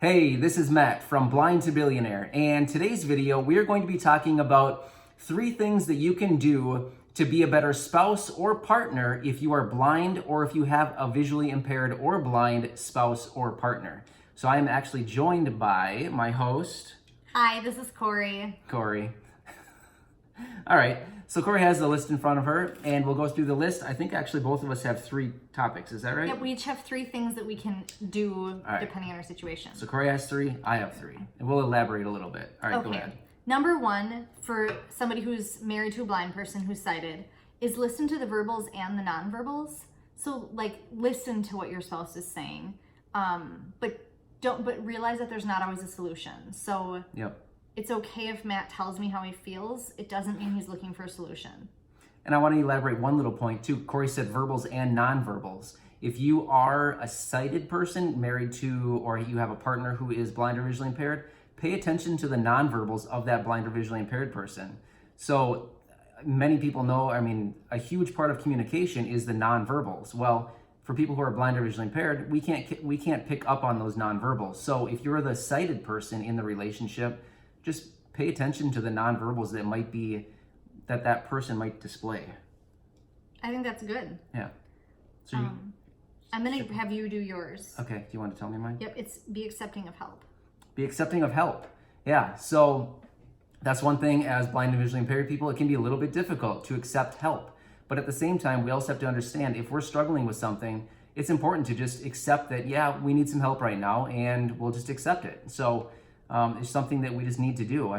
Hey, this is Matt from Blind to Billionaire, and today's video we are going to be talking about 3 things that you can do to be a better spouse or partner if you are blind or if you have a visually impaired or blind spouse or partner. So I am actually joined by my host. Hi, this is Corey. All right, so Corey has the list in front of her, and we'll go through the list. I think actually both of us have 3 topics. Is that right? Yep, we each have 3 things that we can do depending on our situation. So Corey has 3, I have 3, and we'll elaborate a little bit. All right, Go ahead. Number 1, for somebody who's married to a blind person who's sighted, is listen to the verbals and the nonverbals. So, listen to what your spouse is saying, but realize that there's not always a solution. So, It's okay if Matt tells me how he feels. It doesn't mean he's looking for a solution. And I want to elaborate one little point too. Corey said verbals and nonverbals. If you are a sighted person married to, or you have a partner who is blind or visually impaired, pay attention to the nonverbals of that blind or visually impaired person. So many people know, a huge part of communication is the nonverbals. Well, for people who are blind or visually impaired, we can't pick up on those nonverbals. So if you're the sighted person in the relationship, just pay attention to the nonverbals that person might display. I think that's good. Yeah. So I'm going to have you do yours. Okay. Do you want to tell me mine? Yep. It's be accepting of help. Be accepting of help. Yeah. So that's one thing as blind and visually impaired people, it can be a little bit difficult to accept help. But at the same time, we also have to understand if we're struggling with something, it's important to just accept that, yeah, we need some help right now, and we'll just accept it. So it's something that we just need to do.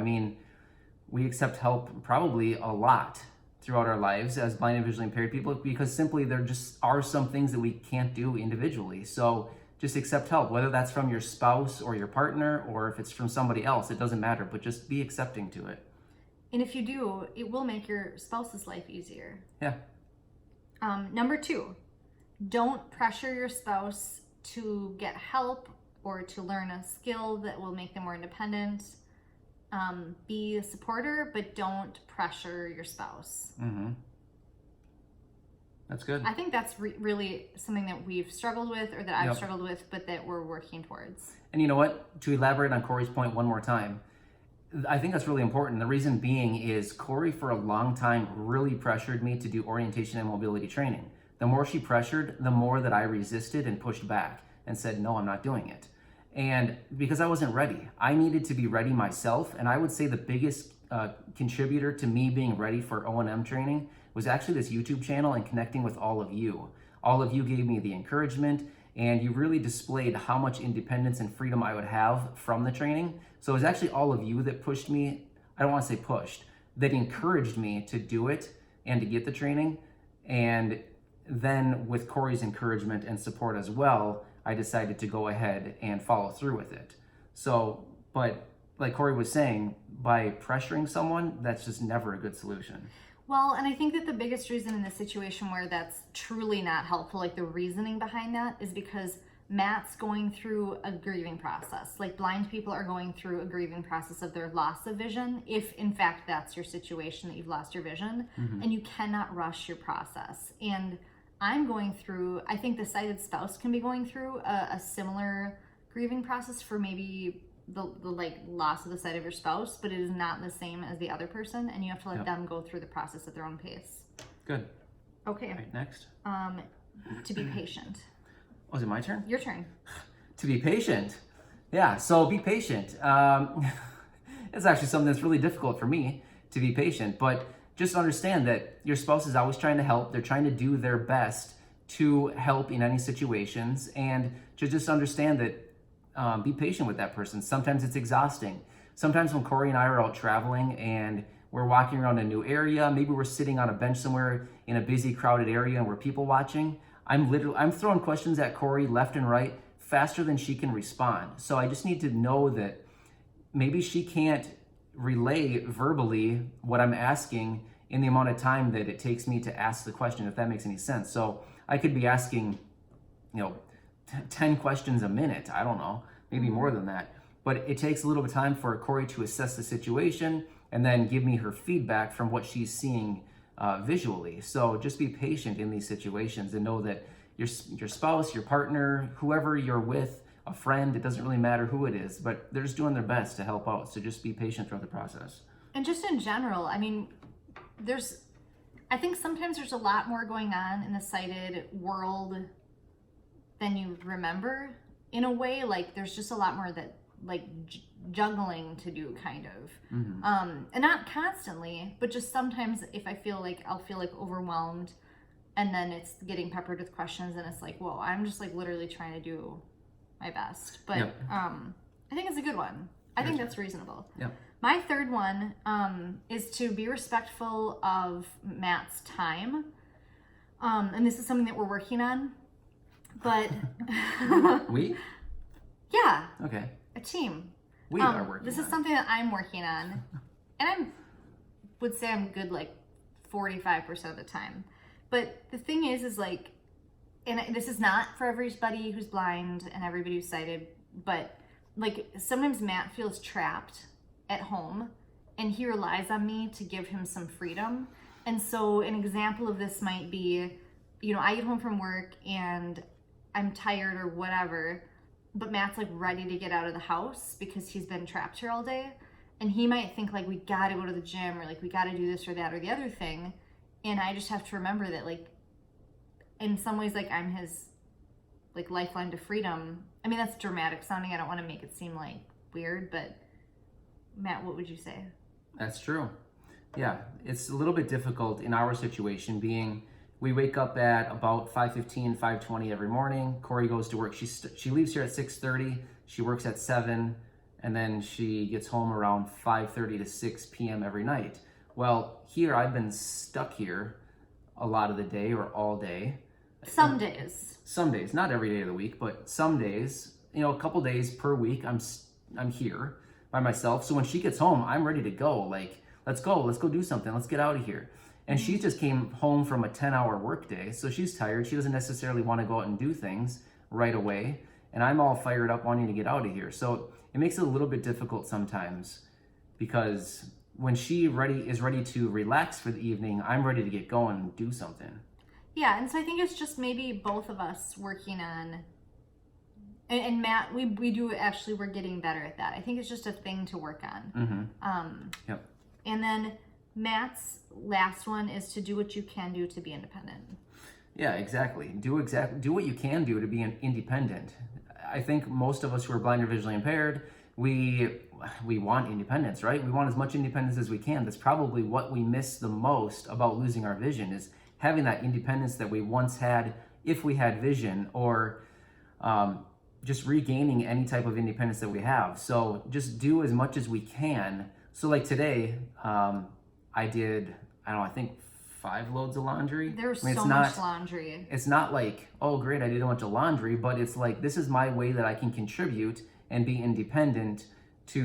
We accept help probably a lot throughout our lives as blind and visually impaired people because simply there just are some things that we can't do individually. So just accept help, whether that's from your spouse or your partner or if it's from somebody else, it doesn't matter, but just be accepting to it. And if you do, it will make your spouse's life easier. Yeah. Number 2, don't pressure your spouse to get help or to learn a skill that will make them more independent. Be a supporter, but don't pressure your spouse. Mm-hmm. That's good. I think that's really something that we've struggled with, or that I've struggled with, but that we're working towards. And you know what? To elaborate on Corey's point one more time, I think that's really important. The reason being is Corey for a long time really pressured me to do orientation and mobility training. The more she pressured, the more that I resisted and pushed back and said, no, I'm not doing it. And because I wasn't ready, I needed to be ready myself. And I would say the biggest contributor to me being ready for O&M training was actually this YouTube channel and connecting with all of you. All of you gave me the encouragement, and you really displayed how much independence and freedom I would have from the training. So it was actually all of you that pushed me, I don't want to say pushed, that encouraged me to do it and to get the training. And then with Corey's encouragement and support as well, I decided to go ahead and follow through with it. So, but like Corey was saying, by pressuring someone, that's just never a good solution. Well, and I think that the biggest reason in this situation where that's truly not helpful, like the reasoning behind that, is because Matt's going through a grieving process. Like blind people are going through a grieving process of their loss of vision, if in fact that's your situation, that you've lost your vision, and you cannot rush your process. And I'm going through, I think the sighted spouse can be going through a similar grieving process for maybe the loss of the sight of your spouse, but it is not the same as the other person, and you have to let them go through the process at their own pace. Good. Okay. All right, next. To be patient. Oh, is it my turn? Your turn. To be patient. Yeah, so be patient. It's actually something that's really difficult for me, to be patient, but just understand that your spouse is always trying to help. They're trying to do their best to help in any situations, and to just understand that be patient with that person. Sometimes it's exhausting. Sometimes when Corey and I are out traveling and we're walking around a new area, maybe we're sitting on a bench somewhere in a busy, crowded area and we're people watching, I'm throwing questions at Corey left and right faster than she can respond. So I just need to know that maybe she can't relay verbally what I'm asking in the amount of time that it takes me to ask the question, if that makes any sense. So I could be asking, 10 questions a minute. I don't know, maybe more than that. But it takes a little bit of time for Corey to assess the situation and then give me her feedback from what she's seeing visually. So just be patient in these situations and know that your spouse, your partner, whoever you're with, a friend. It doesn't really matter who it is, but they're just doing their best to help out. So just be patient throughout the process. And just in general, I mean, I think sometimes there's a lot more going on in the sighted world than you remember in a way. Like there's just a lot more that like juggling to do kind of. And not constantly, but just sometimes if I feel like I'll feel like overwhelmed and then it's getting peppered with questions and it's like, whoa, I'm just like literally trying to do my best. But Yep. I think it's a good one. I think that's reasonable. Yep. My third one is to be respectful of Matt's time. And this is something that we're working on. But We? yeah, Okay. a team. We are working This on is it. something that I'm working on. And I would say I'm good like 45% of the time. But the thing is like, and this is not for everybody who's blind and everybody who's sighted, but like sometimes Matt feels trapped at home and he relies on me to give him some freedom. And so an example of this might be, you know, I get home from work and I'm tired or whatever, but Matt's like ready to get out of the house because he's been trapped here all day. And he might think like, we gotta go to the gym or like, we gotta do this or that or the other thing. And I just have to remember that like, in some ways, like I'm his like lifeline to freedom. I mean, that's dramatic sounding. I don't want to make it seem like weird, but Matt, what would you say? That's true. Yeah, it's a little bit difficult in our situation being we wake up at about 5:15, 5:20 every morning. Corey goes to work. She leaves here at 6:30. She works at 7, and then she gets home around 5:30 to 6 p.m. every night. Well, here I've been stuck here a lot of the day or all day. Some days. Some days, not every day of the week, but some days, you know, a couple days per week, I'm here by myself. So when she gets home, I'm ready to go. Like, let's go do something. Let's get out of here. And she just came home from a 10-hour workday, so she's tired. She doesn't necessarily want to go out and do things right away. And I'm all fired up wanting to get out of here. So it makes it a little bit difficult sometimes because when she is ready to relax for the evening, I'm ready to get going and do something. Yeah, and so I think it's just maybe both of us working on, and Matt, we do actually, we're getting better at that. I think it's just a thing to work on. Yep. And then Matt's last one is to do what you can do to be independent. Yeah, exactly. Do what you can do to be independent. I think most of us who are blind or visually impaired, we want independence, right? We want as much independence as we can. That's probably what we miss the most about losing our vision is having that independence that we once had if we had vision, or just regaining any type of independence that we have. So just do as much as we can. So like today, I did, I think 5 loads of laundry. There's I mean, so much laundry. It's not like, oh great, I did a bunch of laundry, but it's like, this is my way that I can contribute and be independent to,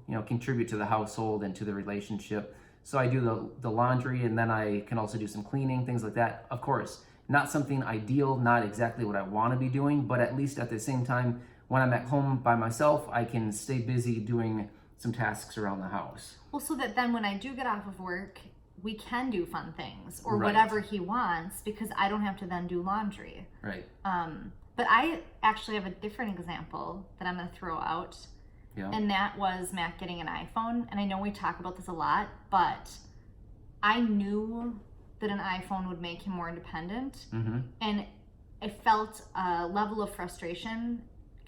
you know, contribute to the household and to the relationship. So I do the laundry, and then I can also do some cleaning, things like that. Of course, not something ideal, not exactly what I want to be doing, but at least at the same time, when I'm at home by myself, I can stay busy doing some tasks around the house. Well, so that then when I do get off of work, we can do fun things or Right. whatever he wants because I don't have to then do laundry. Right. But I actually have a different example that I'm going to throw out. Yeah. And that was Matt getting an iPhone. And I know we talk about this a lot, but I knew that an iPhone would make him more independent. Mm-hmm. And I felt a level of frustration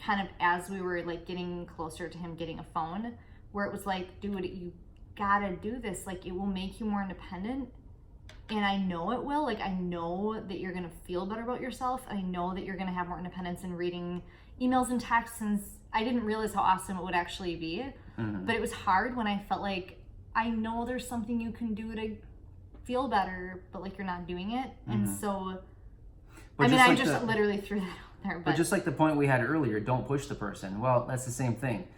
kind of as we were like getting closer to him getting a phone, where it was like, dude, you gotta do this. Like, it will make you more independent. And I know it will. Like, I know that you're gonna feel better about yourself. I know that you're gonna have more independence in reading emails and texts. And I didn't realize how awesome it would actually be. Mm-hmm. But it was hard when I felt like, I know there's something you can do to feel better, but like you're not doing it. Mm-hmm. And so, But I mean, just I like just literally threw that out there. But just like the point we had earlier, don't push the person. Well, that's the same thing.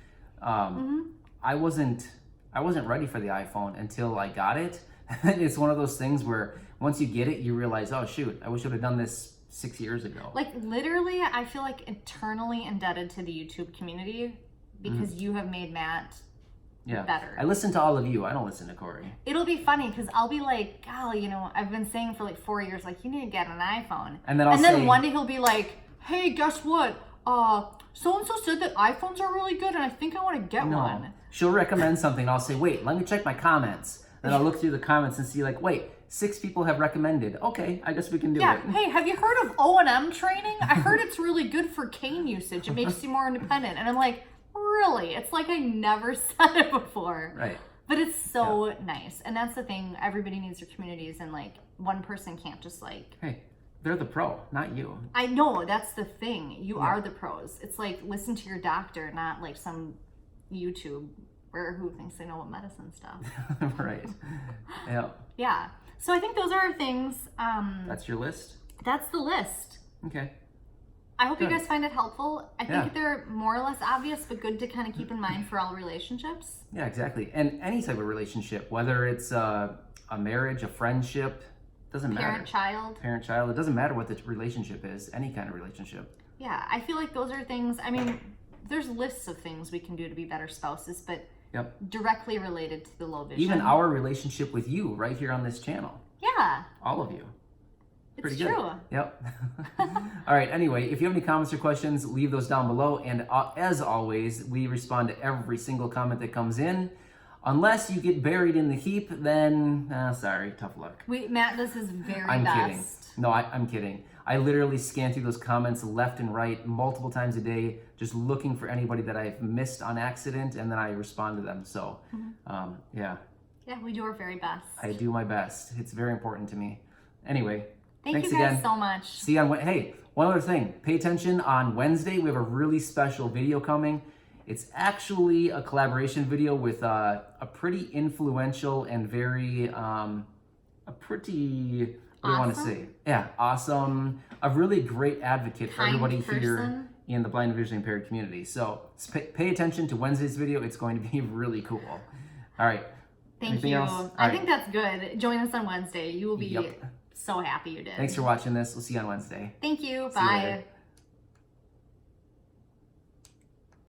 I wasn't ready for the iPhone until I got it. It's one of those things where once you get it, you realize, oh shoot, I wish I would have done this 6 years ago. Like literally, I feel like eternally indebted to the YouTube community because you have made Matt better. I listen to all of you. I don't listen to Corey. It'll be funny because I'll be like, golly, you know, I've been saying for like 4 years, like, you need to get an iPhone. And then then one day he'll be like, hey, guess what? so-and-so said that iPhones are really good and I think I want to get No. one. She'll recommend something. I'll say, wait, let me check my comments. Then I'll look through the comments and see like, wait, 6 people have recommended. Okay, I guess we can do Yeah. it. Hey, have you heard of O&M training? I heard it's really good for cane usage. It makes you more independent. And I'm like, really? It's like I never said it before. Right. But it's so nice. And that's the thing. Everybody needs their communities, and like one person can't just like. Hey, they're the pro, not you. I know, that's the thing. You are the pros. It's like listen to your doctor, not like some YouTube who thinks they know what medicine stuff. Right. Yeah. Yeah. So I think those are our things. That's your list? That's the list. Okay. I hope Good. you guys find it helpful. I think Yeah. they're more or less obvious, but good to kind of keep in mind for all relationships. Yeah, exactly. And any type of relationship, whether it's a marriage, a friendship, doesn't matter. Parent-child. Parent-child. It doesn't matter what the relationship is, any kind of relationship. Yeah, I feel like those are things, I mean, there's lists of things we can do to be better spouses, but Yep. directly related to the low vision. Even our relationship with you right here on this channel. Yeah. All of you. It's Pretty good. true. Yep. All right. Anyway, if you have any comments or questions, leave those down below. And as always, we respond to every single comment that comes in. Unless you get buried in the heap, then sorry, tough luck. Matt does his very I'm best. kidding. No, I'm kidding. I literally scan through those comments left and right multiple times a day, just looking for anybody that I've missed on accident, and then I respond to them. So, yeah. Yeah, we do our very best. I do my best. It's very important to me. Anyway, Thank thanks you guys again. so much. See you on hey, one other thing. Pay attention on Wednesday. We have a really special video coming. It's actually a collaboration video with a pretty influential and very a pretty what do you want to say? Yeah, awesome. A really great advocate for Kind everybody person. here in the blind and visually impaired community. So pay attention to Wednesday's video. It's going to be really cool. All right. Thank Anything you. else? All I right. think that's good. Join us on Wednesday. You will be Yep. so happy you did. Thanks for watching this. We'll see you on Wednesday. Thank you. See you Bye. later.